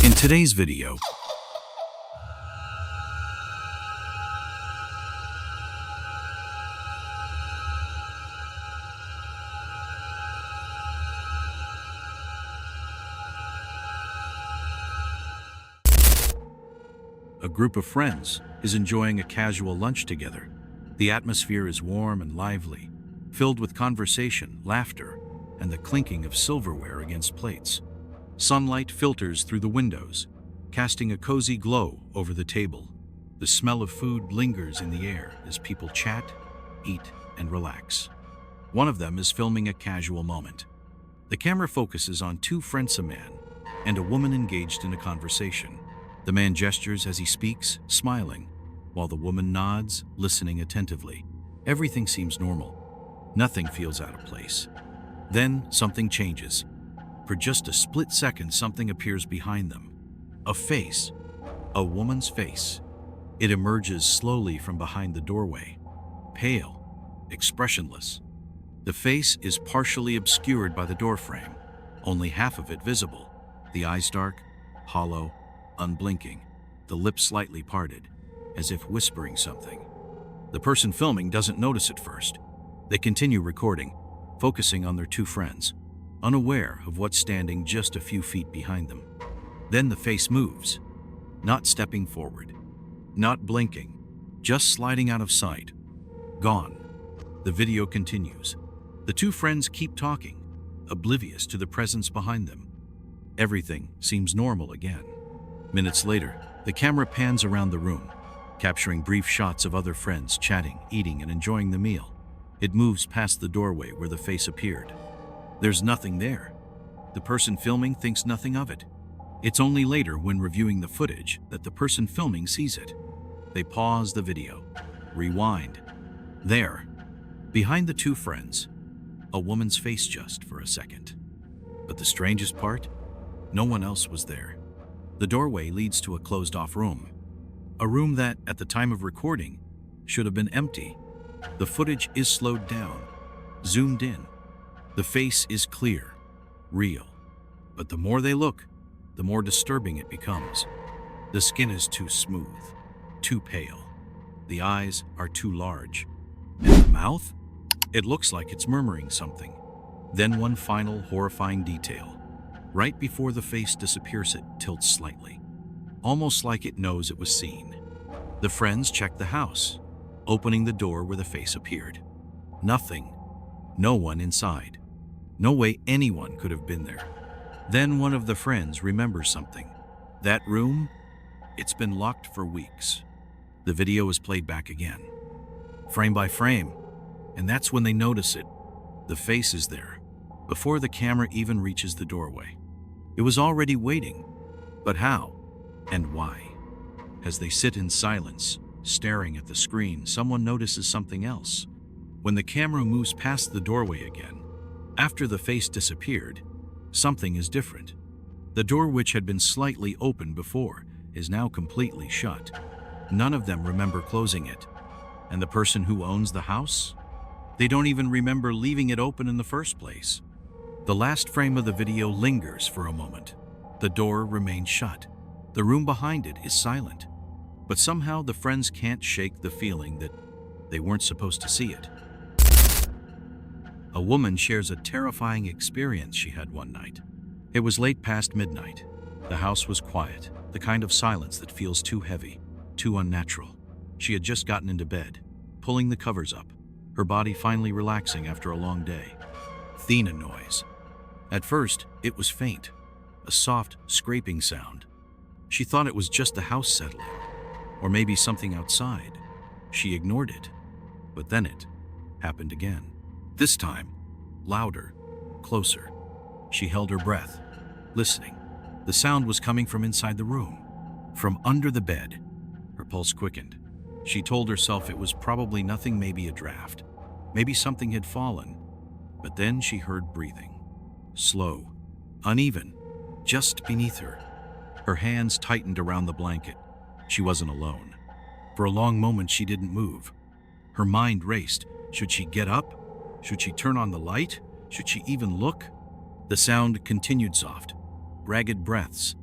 In today's video, a group of friends is enjoying a casual lunch together. The atmosphere is warm and lively, filled with conversation, laughter, and the clinking of silverware against plates. Sunlight filters through the windows, casting a cozy glow over the table. The smell of food lingers in the air as people chat, eat, and relax. One of them is filming a casual moment. The camera focuses on two friends, a man and a woman engaged in a conversation. The man gestures as he speaks, smiling, while the woman nods, listening attentively. Everything seems normal. Nothing feels out of place. Then something changes. For just a split second, something appears behind them. A face. A woman's face. It emerges slowly from behind the doorway. Pale, expressionless. The face is partially obscured by the doorframe, only half of it visible. The eyes dark, hollow, unblinking, the lips slightly parted, as if whispering something. The person filming doesn't notice at first. They continue recording, focusing on their two friends, unaware of what's standing just a few feet behind them. Then the face moves, not stepping forward, not blinking, just sliding out of sight. Gone. The video continues. The two friends keep talking, oblivious to the presence behind them. Everything seems normal again. Minutes later, the camera pans around the room, capturing brief shots of other friends chatting, eating, and enjoying the meal. It moves past the doorway where the face appeared. There's nothing there. The person filming thinks nothing of it. It's only later, when reviewing the footage, that the person filming sees it. They pause the video, rewind. There, behind the two friends, a woman's face just for a second. But the strangest part? No one else was there. The doorway leads to a closed-off room. A room that, at the time of recording, should have been empty. The footage is slowed down, zoomed in. The face is clear, real. But the more they look, the more disturbing it becomes. The skin is too smooth, too pale. The eyes are too large. And the mouth? It looks like it's murmuring something. Then one final horrifying detail. Right before the face disappears, it tilts slightly, almost like it knows it was seen. The friends check the house, opening the door where the face appeared. Nothing. No one inside. No way anyone could have been there. Then one of the friends remembers something. That room? It's been locked for weeks. The video is played back again, frame by frame, and that's when they notice it. The face is there, before the camera even reaches the doorway. It was already waiting, but how and why? As they sit in silence, staring at the screen, someone notices something else. When the camera moves past the doorway again, after the face disappeared, something is different. The door, which had been slightly open before, is now completely shut. None of them remember closing it. And the person who owns the house? They don't even remember leaving it open in the first place. The last frame of the video lingers for a moment. The door remains shut. The room behind it is silent. But somehow the friends can't shake the feeling that they weren't supposed to see it. A woman shares a terrifying experience she had one night. It was late past midnight. The house was quiet, the kind of silence that feels too heavy, too unnatural. She had just gotten into bed, pulling the covers up, her body finally relaxing after a long day. Then a noise. At first, it was faint, a soft, scraping sound. She thought it was just the house settling, or maybe something outside. She ignored it, but then it happened again. This time, louder, closer. She held her breath, listening. The sound was coming from inside the room, from under the bed. Her pulse quickened. She told herself it was probably nothing, maybe a draft. Maybe something had fallen. But then she heard breathing. Slow, uneven, just beneath her. Her hands tightened around the blanket. She wasn't alone. For a long moment, she didn't move. Her mind raced. Should she get up? Should she turn on the light? Should she even look? The sound continued, soft, ragged breaths.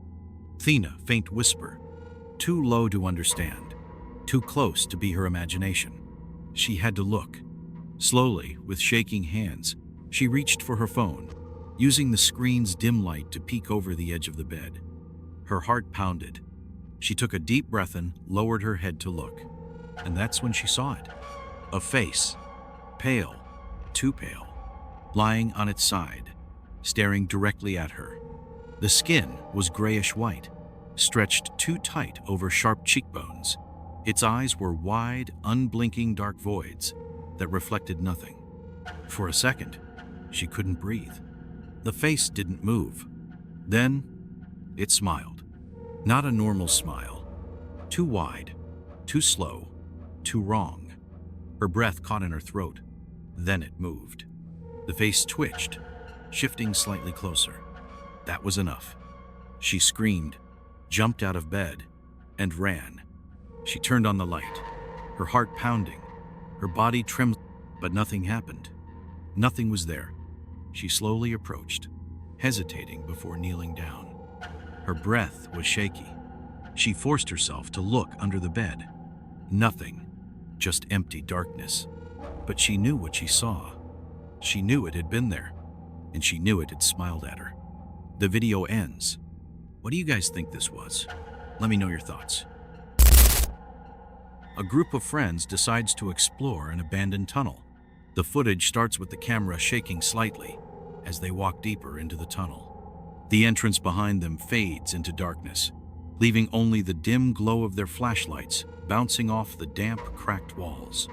Thena, faint whisper. Too low to understand. Too close to be her imagination. She had to look. Slowly, with shaking hands, she reached for her phone, using the screen's dim light to peek over the edge of the bed. Her heart pounded. She took a deep breath and lowered her head to look. And that's when she saw it. A face. Pale. Too pale. Lying on its side, staring directly at her. The skin was grayish-white, stretched too tight over sharp cheekbones. Its eyes were wide, unblinking dark voids that reflected nothing. For a second, she couldn't breathe. The face didn't move. Then, it smiled. Not a normal smile. Too wide, too slow, too wrong. Her breath caught in her throat. Then it moved. The face twitched, shifting slightly closer. That was enough. She screamed, jumped out of bed, and ran. She turned on the light, her heart pounding, her body trembling, but nothing happened. Nothing was there. She slowly approached, hesitating before kneeling down. Her breath was shaky. She forced herself to look under the bed. Nothing, just empty darkness. But she knew what she saw. She knew it had been there, and she knew it had smiled at her. The video ends. What do you guys think this was? Let me know your thoughts. A group of friends decides to explore an abandoned tunnel. The footage starts with the camera shaking slightly as they walk deeper into the tunnel. The entrance behind them fades into darkness, leaving only the dim glow of their flashlights bouncing off the damp, cracked walls.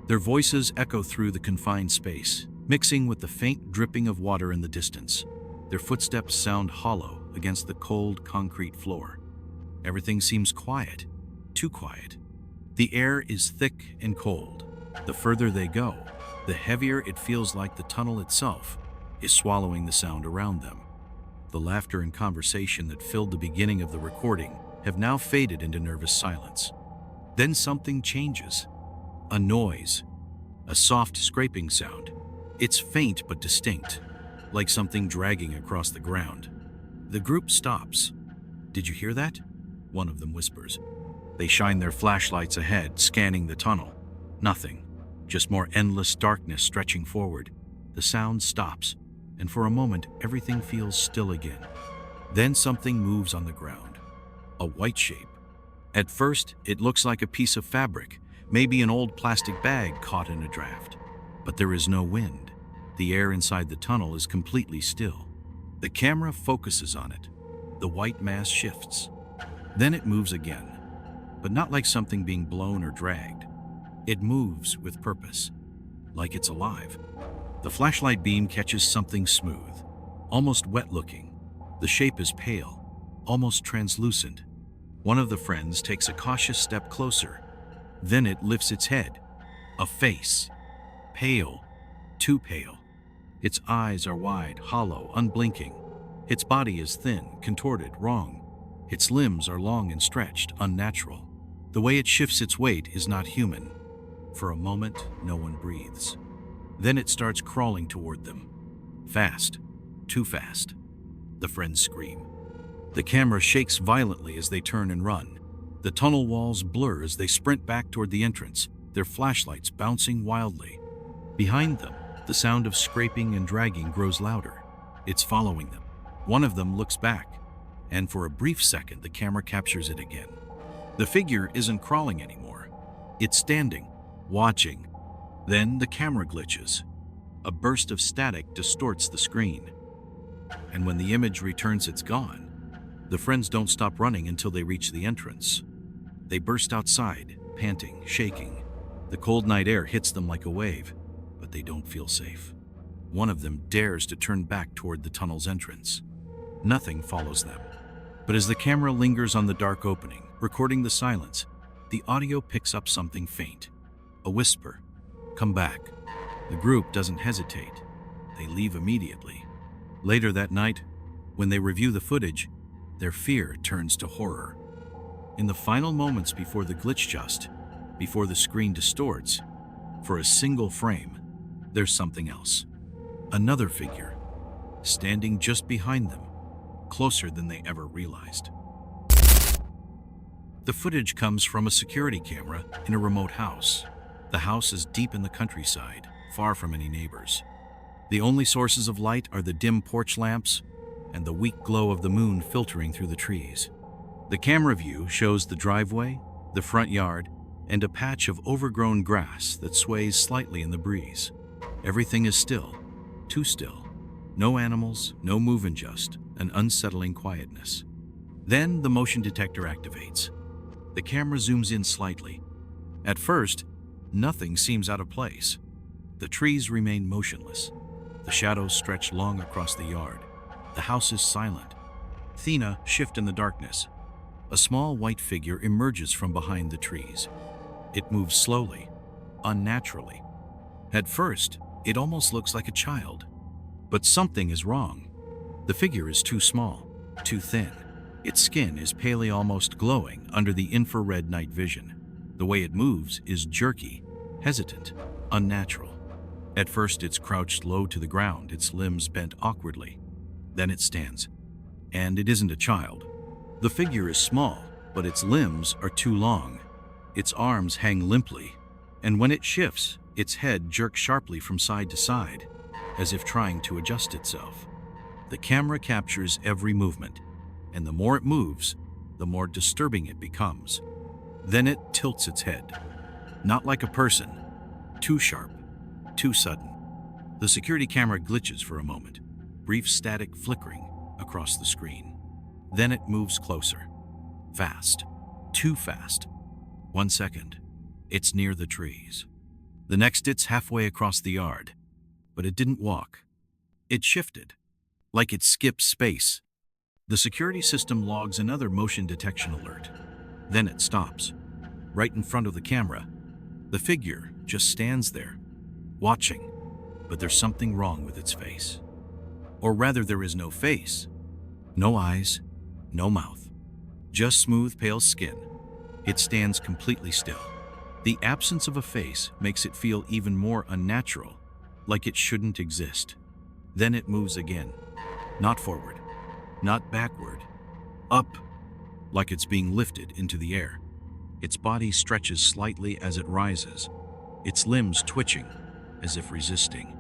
Their voices echo through the confined space, mixing with the faint dripping of water in the distance. Their footsteps sound hollow against the cold concrete floor. Everything seems quiet, too quiet. The air is thick and cold. The further they go, the heavier it feels, like the tunnel itself is swallowing the sound around them. The laughter and conversation that filled the beginning of the recording have now faded into nervous silence. Then something changes. A noise. A soft scraping sound. It's faint but distinct, like something dragging across the ground. The group stops. "Did you hear that?" one of them whispers. They shine their flashlights ahead, scanning the tunnel. Nothing. Just more endless darkness stretching forward. The sound stops, and for a moment, everything feels still again. Then something moves on the ground. A white shape. At first, it looks like a piece of fabric, maybe an old plastic bag caught in a draft. But there is no wind. The air inside the tunnel is completely still. The camera focuses on it. The white mass shifts. Then it moves again, but not like something being blown or dragged. It moves with purpose, like it's alive. The flashlight beam catches something smooth, almost wet-looking. The shape is pale, almost translucent. One of the friends takes a cautious step closer. Then it lifts its head. A face. Pale, too pale. Its eyes are wide, hollow, unblinking. Its body is thin, contorted, wrong. Its limbs are long and stretched, unnatural. The way it shifts its weight is not human. For a moment, no one breathes. Then it starts crawling toward them. Fast. Too fast. The friends scream. The camera shakes violently as they turn and run. The tunnel walls blur as they sprint back toward the entrance, their flashlights bouncing wildly. Behind them, the sound of scraping and dragging grows louder. It's following them. One of them looks back, and for a brief second, the camera captures it again. The figure isn't crawling anymore. It's standing, watching. Then the camera glitches. A burst of static distorts the screen. And when the image returns, it's gone. The friends don't stop running until they reach the entrance. They burst outside, panting, shaking. The cold night air hits them like a wave, but they don't feel safe. One of them dares to turn back toward the tunnel's entrance. Nothing follows them. But as the camera lingers on the dark opening, recording the silence, the audio picks up something faint. A whisper. "Come back." The group doesn't hesitate. They leave immediately. Later that night, when they review the footage, their fear turns to horror. In the final moments before the glitch before the screen distorts, for a single frame, there's something else. Another figure, standing just behind them, closer than they ever realized. The footage comes from a security camera in a remote house. The house is deep in the countryside, far from any neighbors. The only sources of light are the dim porch lamps and the weak glow of the moon filtering through the trees. The camera view shows the driveway, the front yard, and a patch of overgrown grass that sways slightly in the breeze. Everything is still, too still. No animals, no movement, just an unsettling quietness. Then the motion detector activates. The camera zooms in slightly. At first, nothing seems out of place. The trees remain motionless. The shadows stretch long across the yard. The house is silent. Thina shifts in the darkness. A small white figure emerges from behind the trees. It moves slowly, unnaturally. At first, it almost looks like a child. But something is wrong. The figure is too small, too thin. Its skin is palely, almost glowing under the infrared night vision. The way it moves is jerky, hesitant, unnatural. At first, it's crouched low to the ground, its limbs bent awkwardly. Then it stands. And it isn't a child. The figure is small, but its limbs are too long. Its arms hang limply, and when it shifts, its head jerks sharply from side to side, as if trying to adjust itself. The camera captures every movement, and the more it moves, the more disturbing it becomes. Then it tilts its head. Not like a person. Too sharp. Too sudden. The security camera glitches for a moment, brief static flickering across the screen. Then it moves closer. Fast. Too fast. 1 second. It's near the trees. The next, it's halfway across the yard. But it didn't walk. It shifted. Like it skipped space. The security system logs another motion detection alert. Then it stops. Right in front of the camera. The figure just stands there, watching. But there's something wrong with its face. Or rather, there is no face. No eyes, no mouth. Just smooth, pale skin. It stands completely still. The absence of a face makes it feel even more unnatural, like it shouldn't exist. Then it moves again. Not forward, not backward. Up, like it's being lifted into the air. Its body stretches slightly as it rises, its limbs twitching, as if resisting.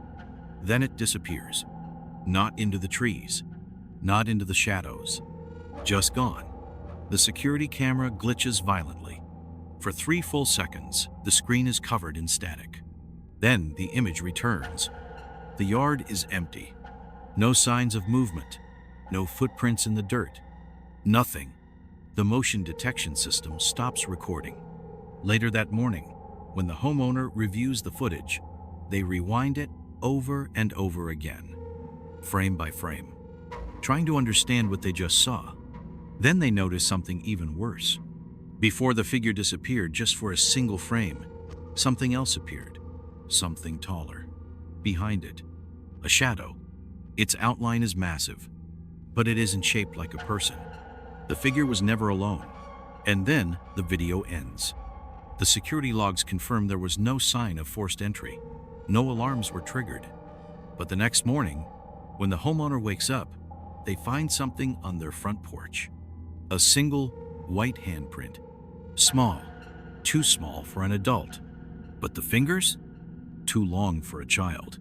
Then it disappears. Not into the trees, not into the shadows. Just gone. The security camera glitches violently. For 3 full seconds, the screen is covered in static. Then the image returns. The yard is empty. No signs of movement. No footprints in the dirt. Nothing. The motion detection system stops recording. Later that morning, when the homeowner reviews the footage, they rewind it over and over again, frame by frame, trying to understand what they just saw. Then they notice something even worse. Before the figure disappeared just for a single frame, something else appeared. Something taller. Behind it, a shadow. Its outline is massive, but it isn't shaped like a person. The figure was never alone. And then the video ends. The security logs confirm there was no sign of forced entry. No alarms were triggered. But the next morning, when the homeowner wakes up, they find something on their front porch. A single white handprint. Small. Too small for an adult. But the fingers? Too long for a child.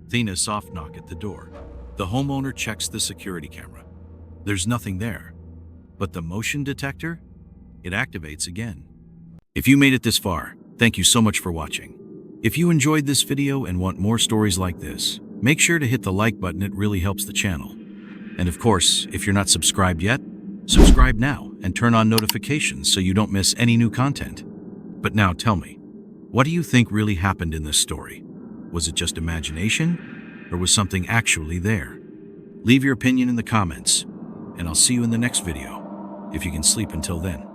Thina soft knock at the door. The homeowner checks the security camera. There's nothing there. But the motion detector? It activates again. If you made it this far, thank you so much for watching. If you enjoyed this video and want more stories like this, make sure to hit the like button, it really helps the channel. And of course, if you're not subscribed yet, subscribe now and turn on notifications so you don't miss any new content. But now tell me, what do you think really happened in this story? Was it just imagination, or was something actually there? Leave your opinion in the comments, and I'll see you in the next video, if you can sleep until then.